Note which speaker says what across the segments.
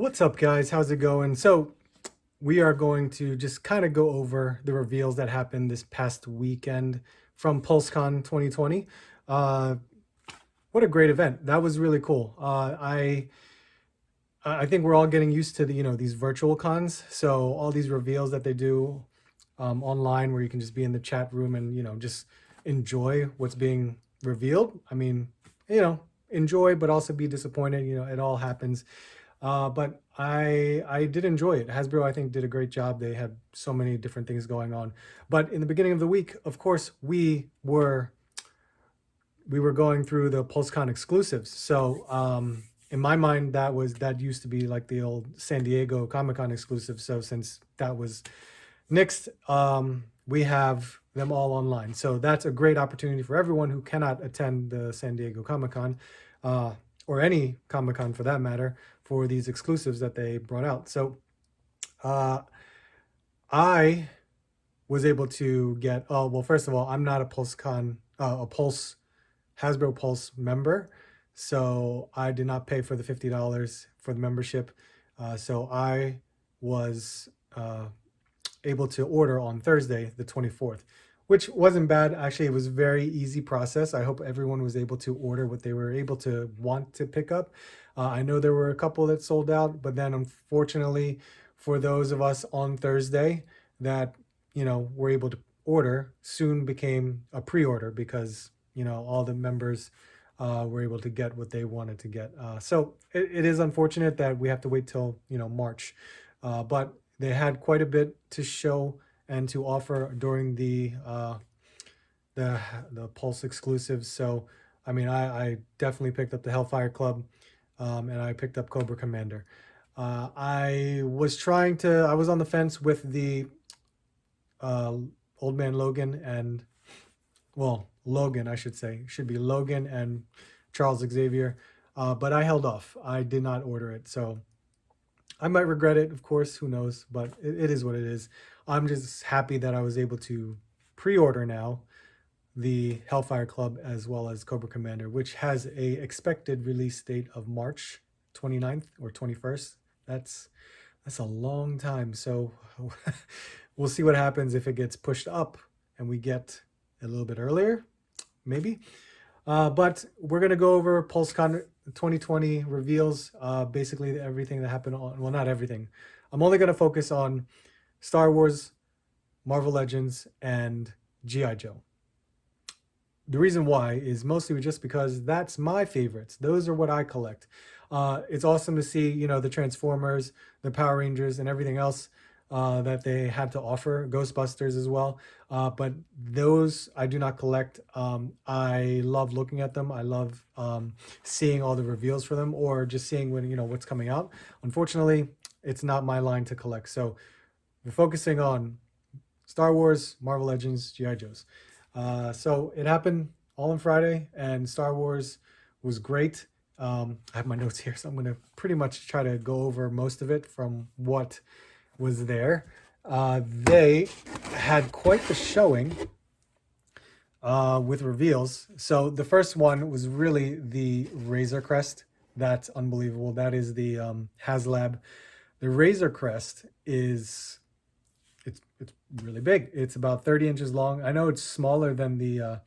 Speaker 1: What's up, guys? How's it going? So, we are going to just kind of go over the reveals that happened this past weekend from PulseCon 2020. Uh, what a great event! That was really cool. I think we're all getting used to these virtual cons. So all these reveals that they do online, where you can just be in the chat room and just enjoy what's being revealed. I mean, enjoy, but also be disappointed. It all happens. But I did enjoy it. Hasbro, I think, did a great job. They had so many different things going on. But in the beginning of the week, of course, we were going through the PulseCon exclusives. So in my mind, that used to be like the old San Diego Comic-Con exclusive. So since that was nixed, we have them all online. So that's a great opportunity for everyone who cannot attend the San Diego Comic-Con, or any Comic-Con for that matter, for these exclusives that they brought out. So I was able to get, oh, well, first of all, I'm not a Hasbro Pulse member, so I did not pay for the $50 for the membership. So I was able to order on Thursday, the 24th, which wasn't bad. Actually, it was a very easy process. I hope everyone was able to order what they were able to want to pick up. I know there were a couple that sold out, but then unfortunately for those of us on Thursday that, were able to order, soon became a pre-order because, all the members were able to get what they wanted to get. So it is unfortunate that we have to wait till, March. But they had quite a bit to show and to offer during the Pulse exclusives. So, I mean, I definitely picked up the Hellfire Club, and I picked up Cobra Commander. I was on the fence with the Old Man Logan and, well, Logan, I should say. It should be Logan and Charles Xavier. But I held off. I did not order it. So I might regret it, of course, who knows, but it is what it is. I'm just happy that I was able to pre-order now the Hellfire Club as well as Cobra Commander, which has a expected release date of March 29th or 21st. That's a long time. So we'll see what happens if it gets pushed up and we get a little bit earlier, maybe. But we're going to go over PulseCon 2020 reveals, basically everything that happened on, well, not everything. I'm only going to focus on Star Wars, Marvel Legends, and G.I. Joe. The reason why is mostly just because that's my favorites. Those are what I collect. It's awesome to see, the Transformers, the Power Rangers, and everything else that they had to offer, Ghostbusters as well. But those I do not collect. I love looking at them. I love seeing all the reveals for them, or just seeing when what's coming out. Unfortunately, it's not my line to collect. So we're focusing on Star Wars, Marvel Legends, G.I. Joes. So it happened all on Friday, and Star Wars was great. I have my notes here, so I'm going to pretty much try to go over most of it from what was there. They had quite the showing with reveals. So the first one was really the Razor Crest. That's unbelievable. That is the HasLab. The Razor Crest is it's really big. It's about 30 inches long. I know it's smaller than the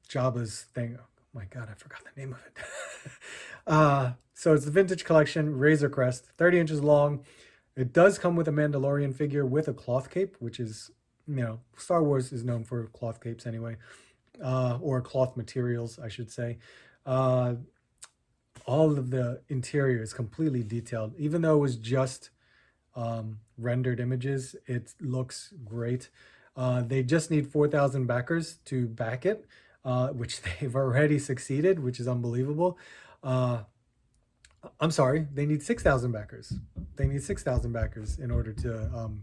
Speaker 1: Jabba's thing. Oh my God, I forgot the name of it. So it's the vintage collection Razor Crest, 30 inches long. It does come with a Mandalorian figure with a cloth cape, which is, Star Wars is known for cloth capes anyway, or cloth materials, I should say. All of the interior is completely detailed, even though it was just rendered images. It looks great. They just need 4,000 backers to back it, which they've already succeeded, which is unbelievable. I'm sorry, they need 6,000 backers. They need 6,000 backers in order to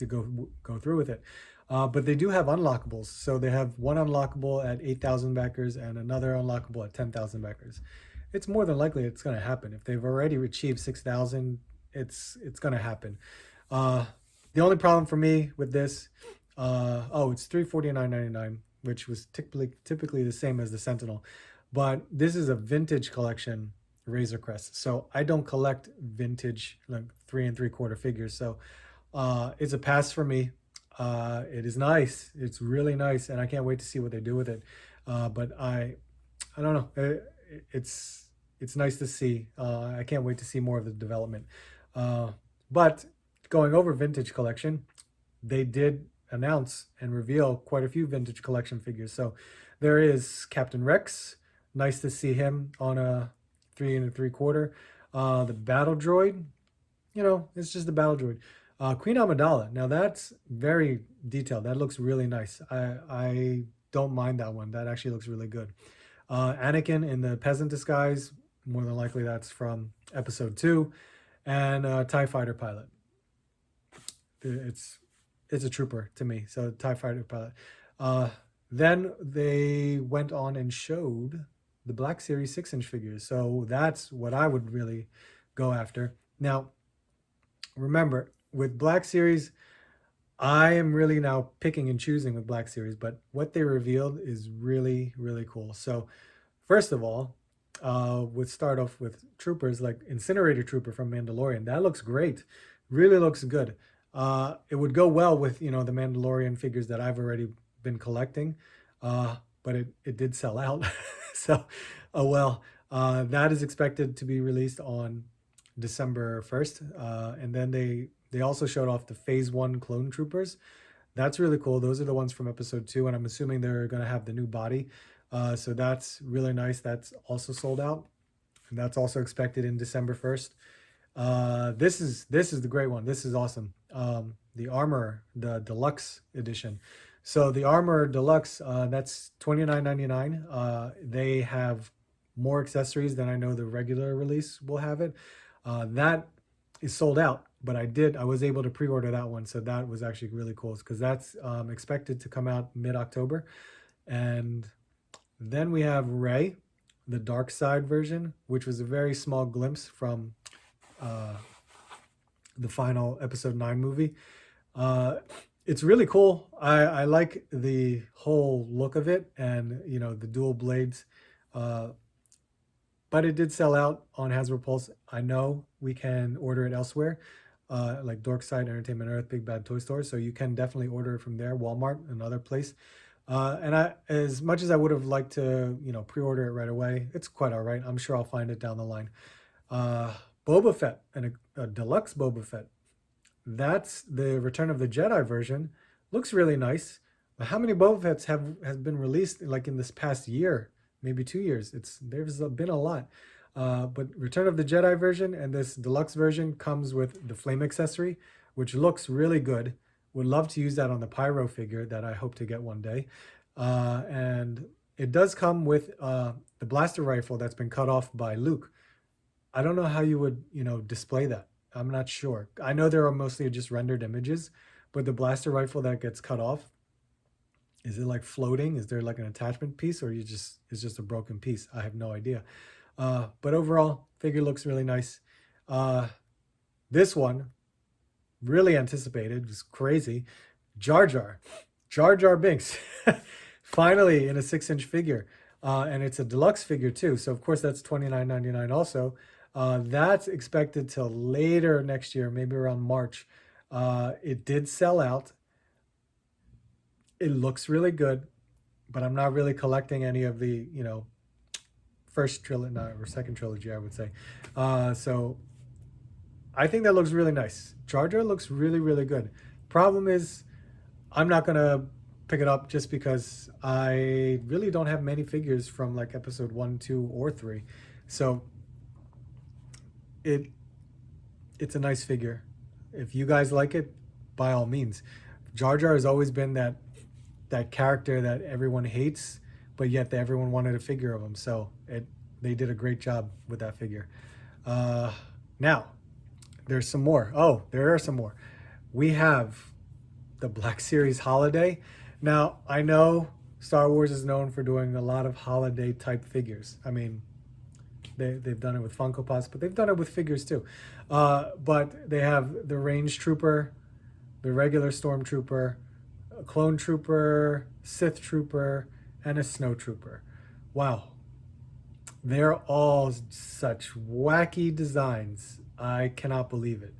Speaker 1: go through with it. But they do have unlockables. So they have one unlockable at 8,000 backers and another unlockable at 10,000 backers. It's more than likely it's going to happen. If they've already achieved 6,000, it's going to happen. The only problem for me with this, it's $349.99, which was typically the same as the Sentinel. but this is a vintage collection Razor Crest. So I don't collect vintage like 3 3/4 figures. So it's a pass for me. It is nice. It's really nice, and I can't wait to see what they do with it. But I don't know. It's nice to see. I can't wait to see more of the development. Uh, but going over vintage collection, they did announce and reveal quite a few vintage collection figures. So there is Captain Rex. Nice to see him on a 3 3/4. The Battle Droid, it's just a battle droid. Queen Amidala. Now that's very detailed. That looks really nice. I don't mind that one. That actually looks really good. Anakin in the peasant disguise. More than likely that's from episode 2. And TIE fighter pilot. It's a trooper to me. So TIE fighter pilot. Then they went on and showed the Black Series 6-inch figures. So that's what I would really go after. Now, remember, with Black Series, I am really now picking and choosing with Black Series, but what they revealed is really, really cool. So first of all, we'll start off with troopers like Incinerator Trooper from Mandalorian. That looks great. Really looks good. It would go well with, the Mandalorian figures that I've already been collecting, but it did sell out. So, oh well. That is expected to be released on December 1st. And then they also showed off the Phase 1 clone troopers. That's really cool. Those are the ones from episode 2, and I'm assuming they're going to have the new body. So that's really nice. That's also sold out, and that's also expected in December 1st. This is the great one. This is awesome. The Armor, the Deluxe Edition. So the Armor Deluxe, that's $29.99. They have more accessories than I know the regular release will have it. That is sold out, but I was able to pre-order that one, so that was actually really cool because that's expected to come out mid-October. And then we have Rey, the dark side version, which was a very small glimpse from the final episode 9 movie. It's really cool. I like the whole look of it and the dual blades. But it did sell out on Hasbro Pulse. I know we can order it elsewhere, like Dorkside, Entertainment Earth, Big Bad Toy Store. So you can definitely order it from there, Walmart, another place. And as much as I would have liked to, pre-order it right away, it's quite all right. I'm sure I'll find it down the line. Boba Fett and a deluxe Boba Fett. That's the Return of the Jedi version. Looks really nice. But how many Boba Fetts has been released like in this past year? Maybe 2 years. There's been a lot. But Return of the Jedi version and this deluxe version comes with the flame accessory, which looks really good. Would love to use that on the Pyro figure that I hope to get one day. And it does come with the blaster rifle that's been cut off by Luke. I don't know how you would, display that. I'm not sure. I know there are mostly just rendered images, but the blaster rifle that gets cut off, is it like floating? Is there like an attachment piece, or it's just a broken piece? I have no idea. But overall, figure looks really nice. This one, really anticipated, was crazy. Jar Jar Binks, finally in a 6-inch figure, and it's a deluxe figure too. So of course that's $29.99 also. That's expected till later next year, maybe around March. It did sell out. It looks really good, but I'm not really collecting any of the, first trilogy or second trilogy, I would say. So I think that looks really nice. Jar Jar looks really, really good. Problem is, I'm not going to pick it up just because I really don't have many figures from like episode 1, 2, or 3. So it's a nice figure. If you guys like it, by all means. Jar Jar has always been that character that everyone hates, but yet everyone wanted a figure of him. So they did a great job with that figure. Now, there's some more. Oh, there are some more. We have the Black Series Holiday. Now, I know Star Wars is known for doing a lot of holiday type figures. I mean, they've done it with Funko Pops, but they've done it with figures too. But they have the Range Trooper, the regular Stormtrooper, a Clone Trooper, Sith Trooper, and a Snow Trooper. Wow. They're all such wacky designs. I cannot believe it.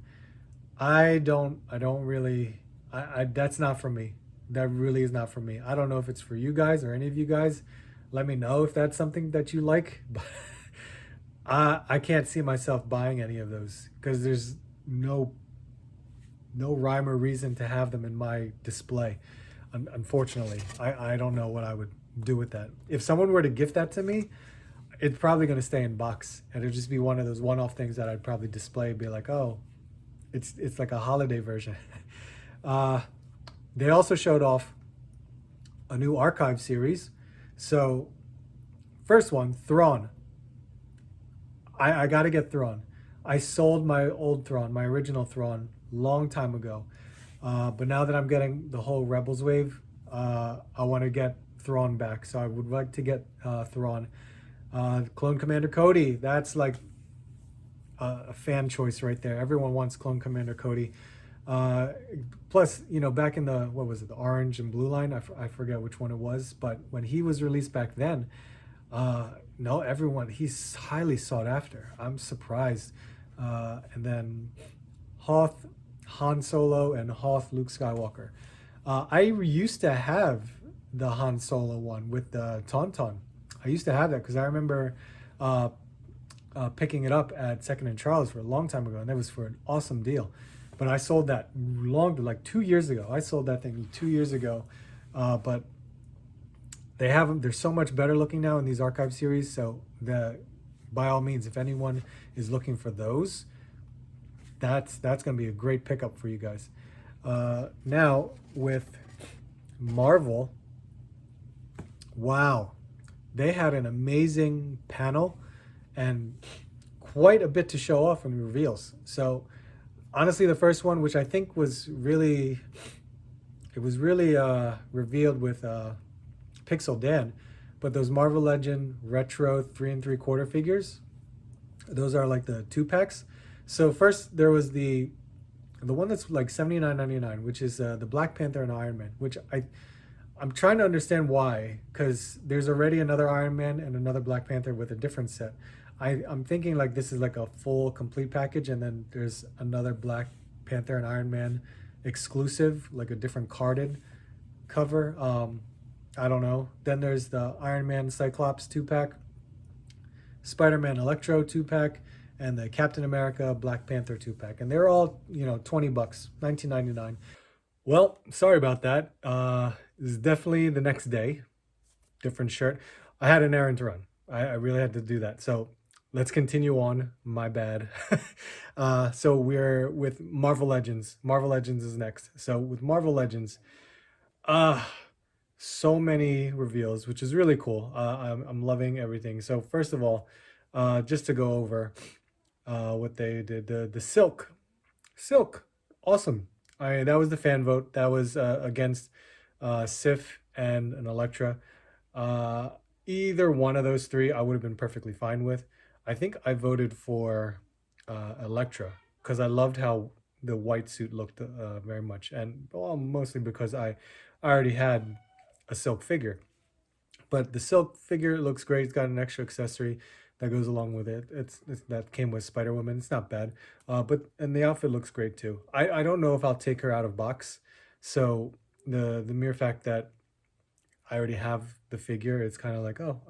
Speaker 1: I don't really, that's not for me. That really is not for me. I don't know if it's for you guys or any of you guys. Let me know if that's something that you like. But I can't see myself buying any of those because there's no no rhyme or reason to have them in my display. Unfortunately, I don't know what I would do with that. If someone were to gift that to me, it's probably going to stay in box, and it'll just be one of those one-off things that I'd probably display and be like, oh, it's like a holiday version. uh, they also showed off a new archive series. So first one, Thrawn. I got to get Thrawn. I sold my old Thrawn, my original Thrawn, long time ago. But now that I'm getting the whole Rebels wave, I want to get Thrawn back. So I would like to get Thrawn. Clone Commander Cody, that's like a fan choice right there. Everyone wants Clone Commander Cody. Uh, Plus, you know, back in the, what was it, the orange and blue line? I forget which one it was. But when he was released back then, no, everyone, he's highly sought after. I'm surprised. And then Hoth, Han Solo, and Hoth, Luke Skywalker. I used to have the Han Solo one with the Tauntaun. I used to have that because I remember uh, picking it up at Second and Charles for a long time ago, and that was for an awesome deal. But I sold that like 2 years ago. I sold that thing 2 years ago, but they have them. They're so much better looking now in these archive series. So by all means, if anyone is looking for those, that's going to be a great pickup for you guys. Now with Marvel, wow, they had an amazing panel and quite a bit to show off in reveals. So honestly, the first one, which I think was really, it was really revealed with Pixel Dan, but those Marvel Legend retro 3 3/4 figures, those are like the 2 packs. So first there was the one that's like 79.99, which is the Black Panther and Iron Man, which I'm trying to understand why, because there's already another Iron Man and another Black Panther with a different set. I'm thinking like this is like a full complete package, and then there's another Black Panther and Iron Man exclusive, like a different carded cover. I don't know. Then there's the Iron Man Cyclops 2 pack, Spider Man Electro 2 pack, and the Captain America Black Panther 2 pack, and they're all, you know, $20, 19.99. Well, sorry about that. This is definitely the next day. Different shirt. I had an errand to run. I really had to do that. So let's continue on. My bad. So we're with Marvel Legends. Marvel Legends is next. So with Marvel Legends, uh, so many reveals, which is really cool. I'm loving everything. So first of all, just to go over what they did, the Silk, awesome. That was the fan vote. That was against Sif and an Electra. Uh, Either one of those three, I would have been perfectly fine with. I think I voted for Electra because I loved how the white suit looked very much, and well, mostly because I already had a Silk figure. But the Silk figure looks great. It's got an extra accessory that goes along with it. It's that came with Spider Woman. It's not bad. But and the outfit looks great too. I don't know if I'll take her out of box. So the mere fact that I already have the figure, it's kind of like, oh,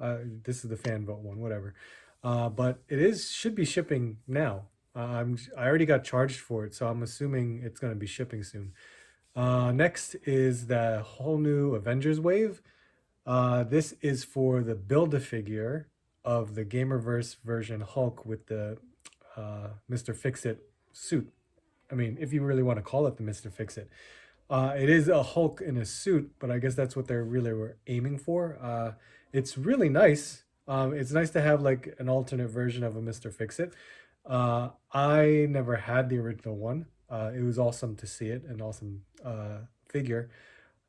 Speaker 1: this is the fan vote one, whatever. But it is should be shipping now. I already got charged for it, so I'm assuming it's going to be shipping soon. Next is the whole new Avengers wave. This is for the Build-A-Figure of the Gamerverse version Hulk with the Mr. Fix-It suit. I mean, if you really want to call it the Mr. Fix-It. It is a Hulk in a suit, but I guess that's what they really were aiming for. It's really nice. It's nice to have like an alternate version of a Mr. Fix-It. I never had the original one. It was awesome to see it, an awesome figure.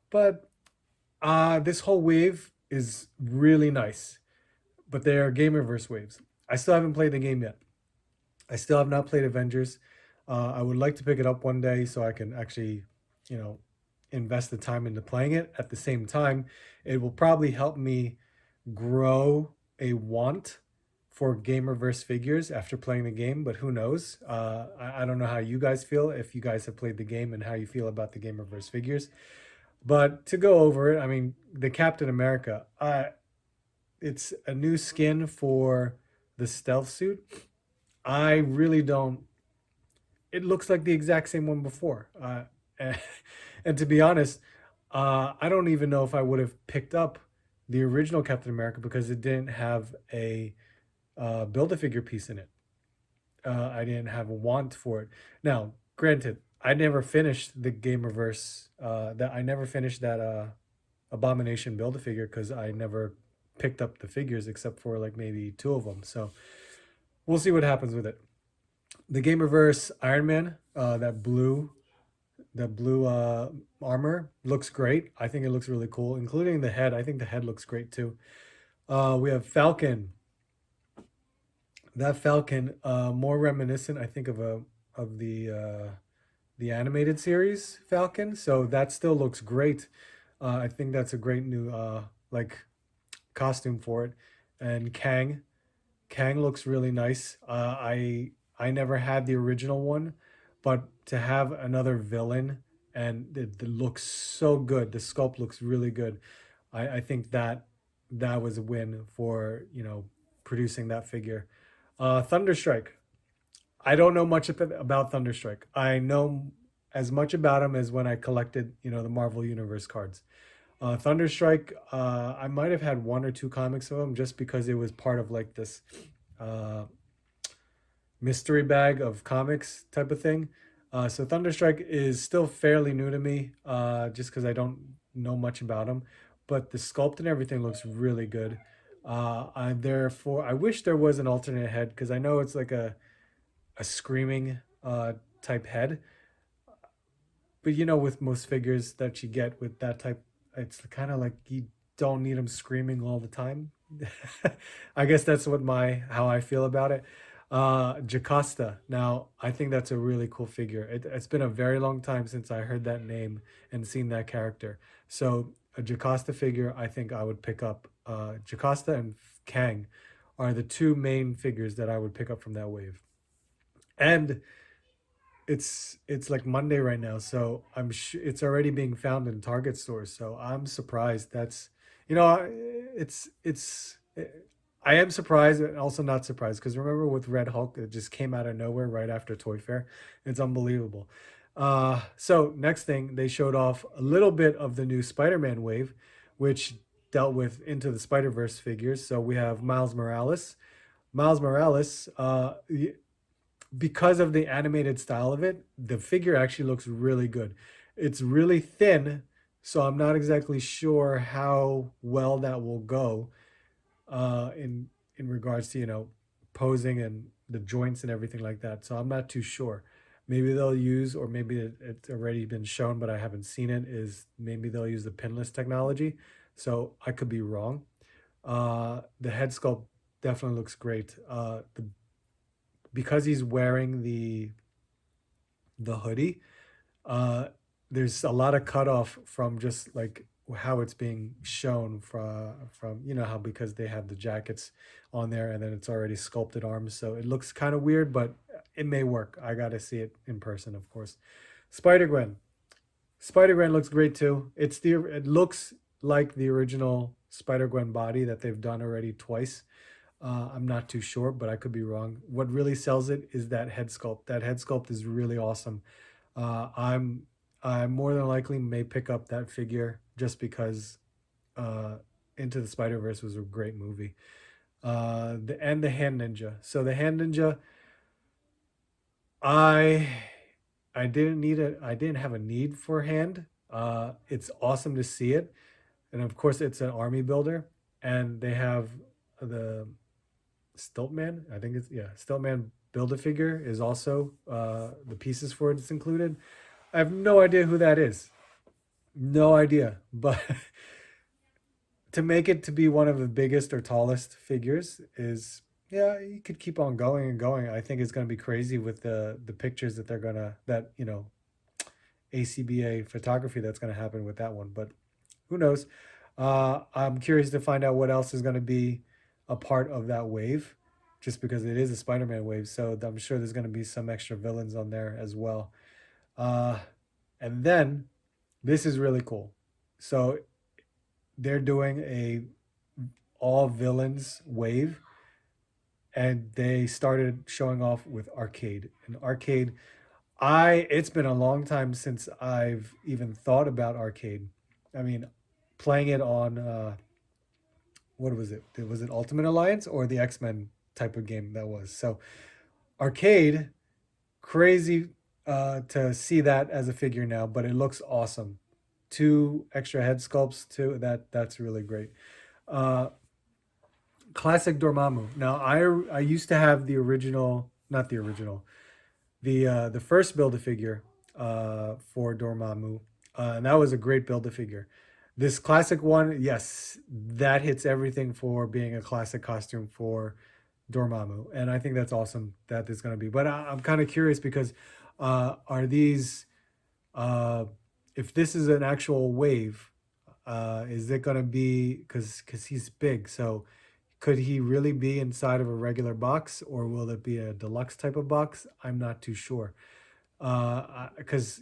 Speaker 1: But this whole wave is really nice, but they are Gamerverse waves. I still haven't played the game yet. I still have not played Avengers. I would like to pick it up one day so I can actually, you know, invest the time into playing it. At the same time, it will probably help me grow a want for Gamerverse figures after playing the game, but who knows? I don't know how you guys feel, if you guys have played the game and how you feel about the Gamerverse figures. But to go over it, I mean, the Captain America, it's a new skin for the stealth suit. I really don't. It looks like the exact same one before. And, and to be honest, I don't even know if I would have picked up the original Captain America because it didn't have a Build-A-Figure piece in it. I didn't have a want for it. Now, granted, I never finished the Gamerverse. That I never finished that Abomination Build-A-Figure because I never picked up the figures except for like maybe two of them. So we'll see what happens with it. The Gamerverse Iron Man, that blue armor looks great. I think it looks really cool, including the head. I think the head looks great too. We have Falcon. That Falcon, more reminiscent, I think, of the animated series Falcon. So that still looks great. I think that's a great new like costume for it. And Kang looks really nice. I never had the original one, but to have another villain and it looks so good. The sculpt looks really good. I think that was a win for producing that figure. Thunderstrike. I don't know much about Thunderstrike. I know as much about him as when I collected, the Marvel Universe cards. Thunderstrike, I might have had one or two comics of him just because it was part of like this uh, mystery bag of comics type of thing. So Thunderstrike is still fairly new to me, just because I don't know much about him. But the sculpt and everything looks really good. I wish there was an alternate head because I know it's like a screaming type head, but with most figures that you get with that type, it's kind of like you don't need them screaming all the time. I guess that's how I feel about it. Jocasta. Now, I think that's a really cool figure. It's been a very long time since I heard that name and seen that character. So a Jocasta figure, I think I would pick up. Jocasta and Kang are the two main figures that I would pick up from that wave. And it's like Monday right now, so I'm sure it's already being found in Target stores. So I'm surprised. You know, it's. I am surprised and also not surprised because remember with Red Hulk, it just came out of nowhere right after Toy Fair. It's unbelievable. So next thing they showed off a little bit of the new Spider-Man wave, which dealt with Into the Spider-Verse figures. So we have Miles Morales. Miles Morales, because of the animated style of it, the figure actually looks really good. It's really thin, so I'm not exactly sure how well that will go in regards to posing and the joints and everything like that. So I'm not too sure. Maybe they'll use, or maybe it's already been shown, but I haven't seen it. Is maybe they'll use the pinless technology. So I could be wrong. The head sculpt definitely looks great. Because he's wearing the hoodie, uh, there's a lot of cutoff from just like how it's being shown from how because they have the jackets on there and then it's already sculpted arms, so it looks kind of weird, but it may work. I gotta see it in person, of course. Spider Gwen. Spider Gwen looks great too. It looks like the original Spider Gwen body that they've done already twice. I'm not too sure, but I could be wrong. What really sells it is that head sculpt. That head sculpt is really awesome. Uh, I'm I more than likely may pick up that figure just because uh, Into the Spider Verse was a great movie. The Hand Ninja. So the Hand Ninja, I I didn't need it. I didn't have a need for hand. It's awesome to see it, and of course it's an army builder, and they have the Stiltman. I think it's yeah, Stiltman build a figure is also the pieces for it is included. I have no idea who that is. No idea. But to make it to be one of the biggest or tallest figures is yeah, you could keep on going and going. I think it's gonna be crazy with the pictures that they're gonna that ACBA photography that's gonna happen with that one. But who knows? I'm curious to find out what else is gonna be a part of that wave. just because it is a Spider-Man wave. So I'm sure there's going to be some extra villains on there as well. Uh, and then this is really cool. So they're doing a all villains wave, and they started showing off with arcade. And arcade, it's been a long time since I've even thought about arcade. I mean, playing it on what was it? Was it Ultimate Alliance or the X-Men type of game that was? So arcade, crazy to see that as a figure now, but it looks awesome. Two extra head sculpts too. That's really great. Uh, Classic Dormammu. Now I used to have the original, not the original, the first build a figure for Dormammu, and that was a great build a figure. This classic one, yes, that hits everything for being a classic costume for Dormammu, and I think that's awesome that there's going to be. But I'm kind of curious because are these if this is an actual wave, is it going to be because he's big, so could he really be inside of a regular box or will it be a deluxe type of box? I'm not too sure. Because,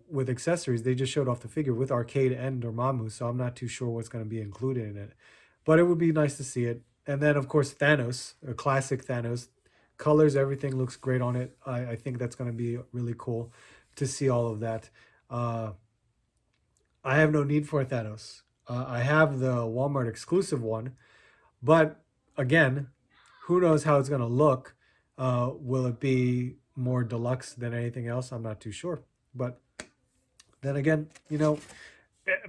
Speaker 1: with accessories, they just showed off the figure with arcade and Dormammu, so I'm not too sure what's going to be included in it. But it would be nice to see it. And then, of course, Thanos, a classic Thanos. Colors, everything looks great on it. I think that's going to be really cool to see all of that. Uh, I have no need for a Thanos. I have the Walmart exclusive one, but again, who knows how it's going to look? Will it be more deluxe than anything else? I'm not too sure. But then again,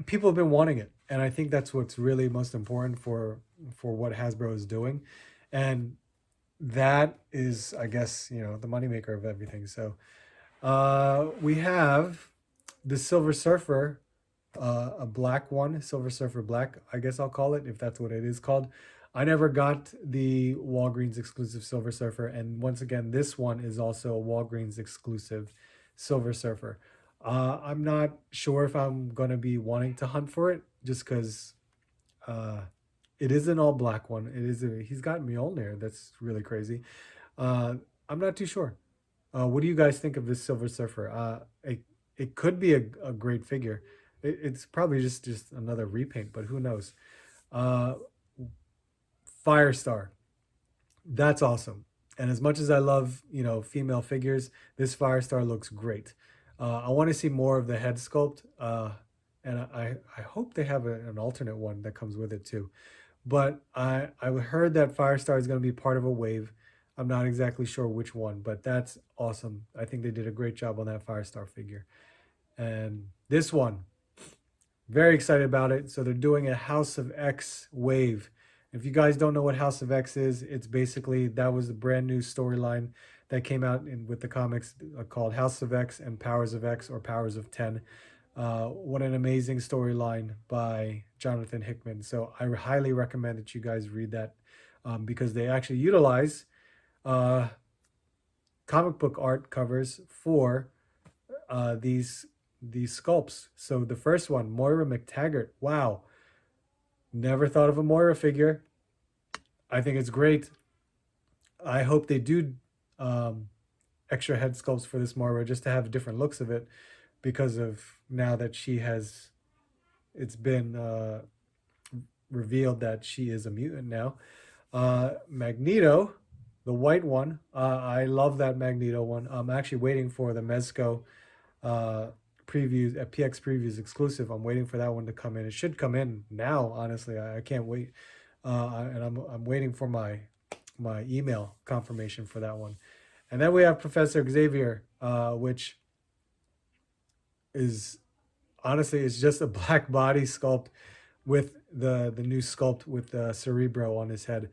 Speaker 1: people have been wanting it, and I think that's what's really most important for what Hasbro is doing, and that is, I guess, the moneymaker of everything. So we have the Silver Surfer, a black one, Silver Surfer Black, I guess I'll call it, if that's what it is called. I never got the Walgreens exclusive Silver Surfer, and once again, this one is also a Walgreens exclusive Silver Surfer. I'm not sure if I'm going to be wanting to hunt for it, just because uh, it is an all black one. He's got Mjolnir. That's really crazy. Uh, I'm not too sure. What do you guys think of this Silver Surfer? It could be a great figure. It's probably just another repaint, but who knows? Uh, Firestar, that's awesome. And as much as I love, female figures, this Firestar looks great. I want to see more of the head sculpt, and I hope they have an alternate one that comes with it too. But I heard that Firestar is going to be part of a wave. I'm not exactly sure which one, but that's awesome. I think they did a great job on that Firestar figure. And this one, very excited about it. So they're doing a House of X wave. If you guys don't know what House of X is, it's basically that was the brand new storyline that came out with the comics called House of X and Powers of X or Powers of 10. What an amazing storyline by Jonathan Hickman. So I highly recommend that you guys read that because they actually utilize uh, comic book art covers for these sculpts. So the first one, Moira McTaggart. Wow, never thought of a Moira figure. I think it's great. I hope they do extra head sculpts for this Moira just to have different looks of it because of now that it's been revealed that she is a mutant now. Magneto, the white one. I love that Magneto one. I'm actually waiting for the Mezco previews at PX Previews exclusive. I'm waiting for that one to come in. It should come in now. Honestly, I can't wait. And I'm waiting for my email confirmation for that one. And then we have Professor Xavier, which is honestly it's just a black body sculpt with the new sculpt with the Cerebro on his head.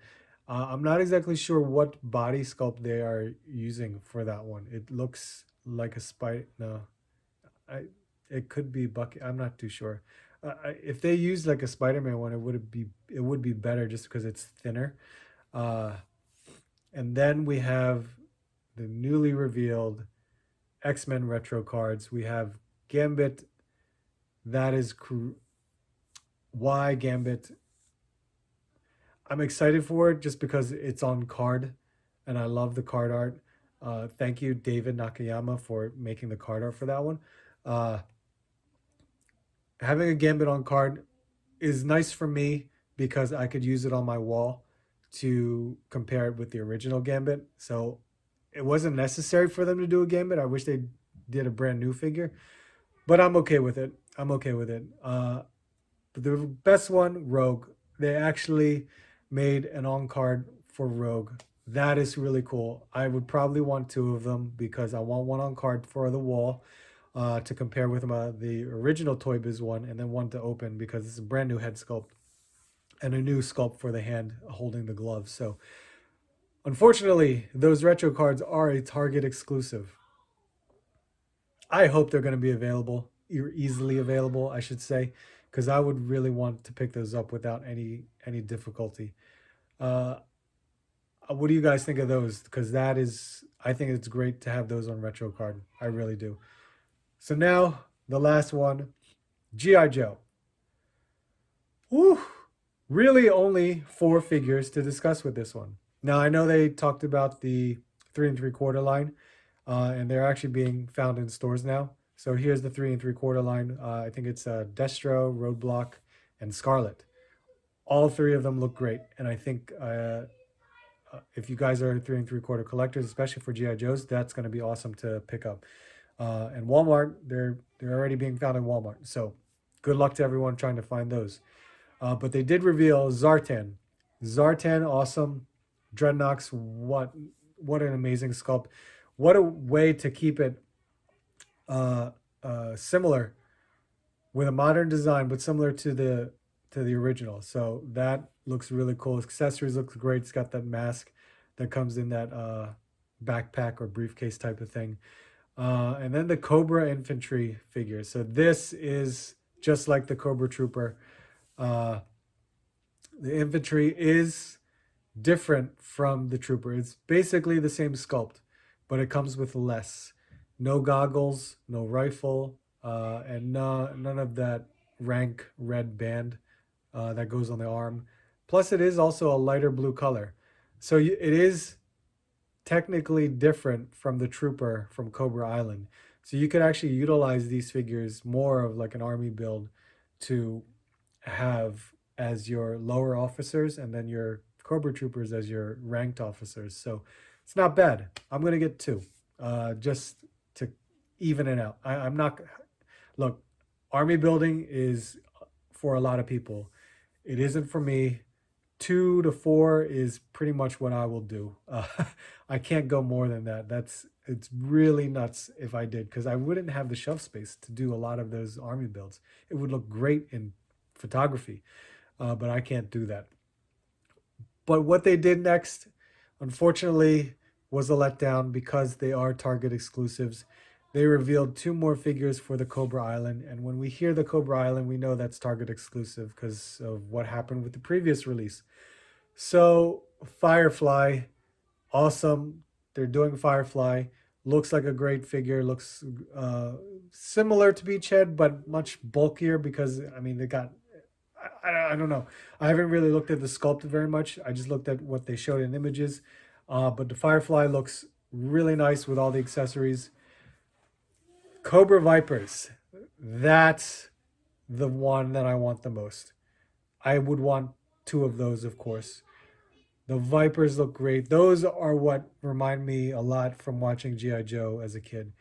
Speaker 1: I'm not exactly sure what body sculpt they are using for that one. It looks like a spider. No, it could be Bucky. I'm not too sure. If they used like a Spider-Man one, it would be better just because it's thinner. Uh, and then we have the newly revealed X-Men retro cards. We have Gambit. That is why Gambit. I'm excited for it just because it's on card. and I love the card art. Thank you, David Nakayama, for making the card art for that one. Uh, Having a Gambit on card is nice for me because I could use it on my wall to compare it with the original Gambit. So it wasn't necessary for them to do a Gambit. I wish they did a brand new figure, but I'm okay with it. I'm okay with it. But the best one, Rogue. They actually made an on card for Rogue. That is really cool. I would probably want two of them because I want one on card for the wall to compare with the original Toy Biz one, and then one to open because it's a brand new head sculpt and a new sculpt for the hand holding the glove. So unfortunately, those retro cards are a Target exclusive. I hope they're going to be available, easily available, I should say, because I would really want to pick those up without any difficulty. Uh, what do you guys think of those? Because that is, I think it's great to have those on retro card. I really do. So now the last one, GI Joe. Whew. Really only 4 figures to discuss with this one. Now I know they talked about the 3 3/4 line, and they're actually being found in stores now. So here's the 3 3/4 line. I think it's Destro, Roadblock, and Scarlet. All 3 of them look great, and I think if you guys are 3 3/4 collectors, especially for GI Joes, that's going to be awesome to pick up. And Walmart, they're already being found in Walmart. So good luck to everyone trying to find those. But they did reveal Zartan. Zartan, awesome. Dreadnoks, what an amazing sculpt. What a way to keep it similar with a modern design, but similar to the original. So that looks really cool. Accessories looks great. It's got that mask that comes in that backpack or briefcase type of thing. And then the Cobra Infantry figure. So this is just like the Cobra Trooper. The infantry is different from the trooper. It's basically the same sculpt, but it comes with less. No goggles, no rifle, and none of that rank red band that goes on the arm. Plus, it is also a lighter blue color. So it is technically different from the trooper from Cobra Island. So you could actually utilize these figures more of like an army build to have as your lower officers and then your Cobra troopers as your ranked officers. So it's not bad. I'm going to get 2 just to even it out. I'm not, look, army building is for a lot of people. It isn't for me. 2 to 4 is pretty much what I will do. I can't go more than that. It's really nuts if I did, because I wouldn't have the shelf space to do a lot of those army builds. It would look great in photography, but I can't do that. But what they did next, unfortunately, was a letdown because they are Target exclusives. They revealed 2 more figures for the Cobra Island, and when we hear the Cobra Island, we know that's Target exclusive because of what happened with the previous release. So Firefly, awesome. They're doing Firefly. Looks like a great figure. Looks similar to Beachhead, but much bulkier because, I mean, they got, I don't know. I haven't really looked at the sculpt very much. I just looked at what they showed in images. But the Firefly looks really nice with all the accessories. Cobra Vipers, that's the one that I want the most. I would want 2 of those, of course. The Vipers look great. Those are what remind me a lot from watching G.I. Joe as a kid.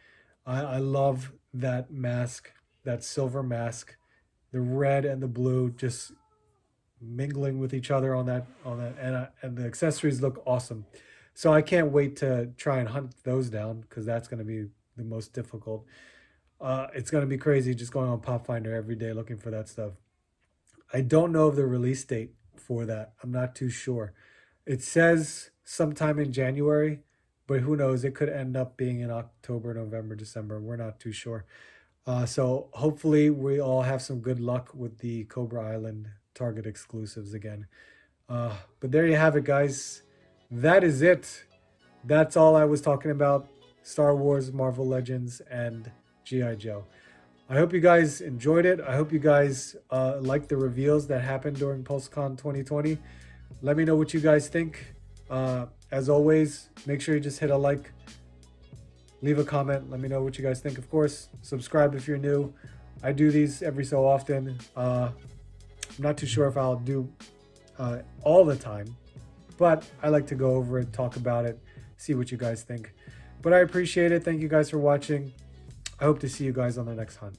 Speaker 1: I love that mask, that silver mask, the red and the blue just mingling with each other on that, and the accessories look awesome. So I can't wait to try and hunt those down because that's going to be the most difficult. It's going to be crazy just going on Pop Finder every day looking for that stuff. I don't know of the release date for that. I'm not too sure. It says sometime in January, but who knows? It could end up being in October, November, December. We're not too sure. So hopefully we all have some good luck with the Cobra Island Target exclusives again. But there you have it, guys. That is it. That's all I was talking about. Star Wars, Marvel Legends, and G.I. Joe. I hope you guys enjoyed it. I hope you guys liked the reveals that happened during PulseCon 2020. Let me know what you guys think. As always, make sure you just hit a like, leave a comment, let me know what you guys think. Of course, subscribe if you're new. I do these every so often. I'm not too sure if I'll do all the time, but I like to go over it, talk about it, see what you guys think. But I appreciate it. Thank you guys for watching. I hope to see you guys on the next hunt.